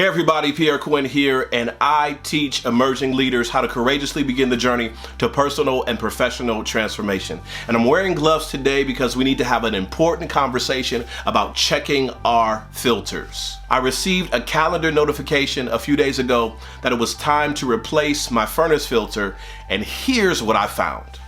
Hey everybody, Pierre Quinn here, and I teach emerging leaders how to courageously begin the journey to personal and professional transformation. And I'm wearing gloves today because we need to have an important conversation about checking our filters. I received a calendar notification a few days ago that it was time to replace my furnace filter, and here's what I found.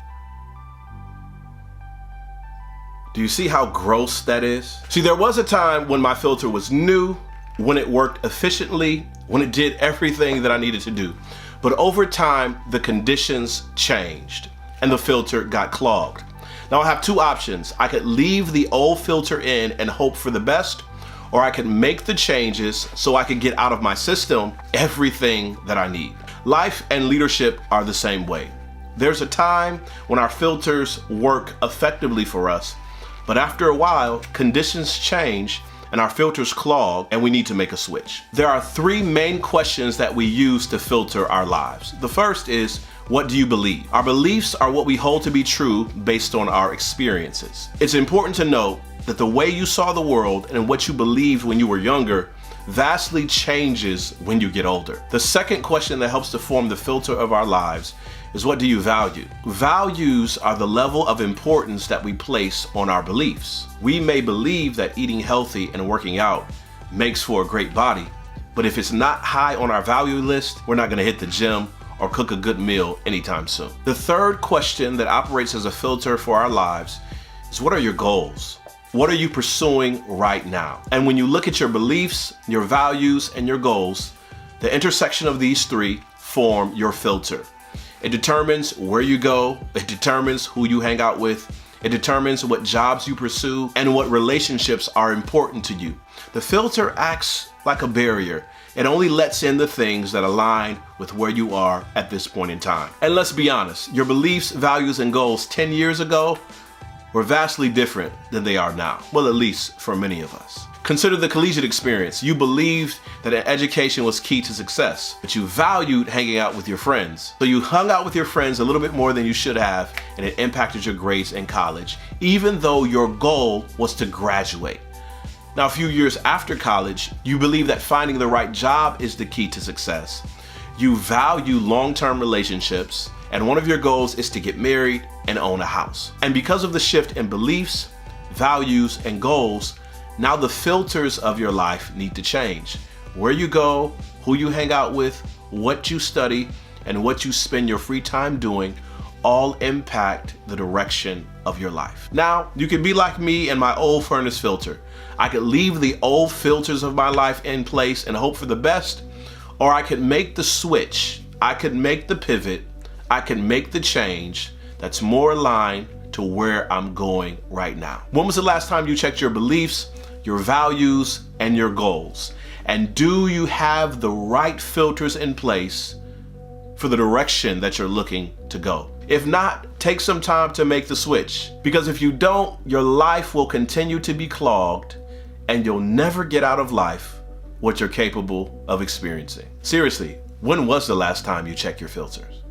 Do you see how gross that is? See, there was a time when my filter was new, when it worked efficiently, when it did everything that I needed to do. But over time, the conditions changed and the filter got clogged. Now I have two options. I could leave the old filter in and hope for the best, or I could make the changes so I could get out of my system everything that I need. Life and leadership are the same way. There's a time when our filters work effectively for us, but after a while, conditions change and our filters clog, and we need to make a switch. There are three main questions that we use to filter our lives. The first is, what do you believe? Our beliefs are what we hold to be true based on our experiences. It's important to note that the way you saw the world and what you believed when you were younger vastly changes when you get older. The second question that helps to form the filter of our lives is, what do you value? Values are the level of importance that we place on our beliefs. We may believe that eating healthy and working out makes for a great body, but if it's not high on our value list, we're not gonna hit the gym or cook a good meal anytime soon. The third question that operates as a filter for our lives is, what are your goals? What are you pursuing right now? And when you look at your beliefs, your values, and your goals, the intersection of these three form your filter. It determines where you go, it determines who you hang out with, it determines what jobs you pursue, and what relationships are important to you. The filter acts like a barrier. It only lets in the things that align with where you are at this point in time. And let's be honest, your beliefs, values, and goals 10 years ago were vastly different than they are now. Well, at least for many of us. Consider the collegiate experience. You believed that an education was key to success, but you valued hanging out with your friends. So you hung out with your friends a little bit more than you should have, and it impacted your grades in college, even though your goal was to graduate. Now, a few years after college, you believe that finding the right job is the key to success. You value long-term relationships, and one of your goals is to get married and own a house. And because of the shift in beliefs, values, and goals, now the filters of your life need to change. Where you go, who you hang out with, what you study, and what you spend your free time doing all impact the direction of your life. Now, you can be like me and my old furnace filter. I could leave the old filters of my life in place and hope for the best, or I could make the switch. I could make the pivot. I can make the change that's more aligned to where I'm going right now. When was the last time you checked your beliefs, your values, and your goals? And do you have the right filters in place for the direction that you're looking to go? If not, take some time to make the switch, because if you don't, your life will continue to be clogged and you'll never get out of life what you're capable of experiencing. Seriously, when was the last time you checked your filters?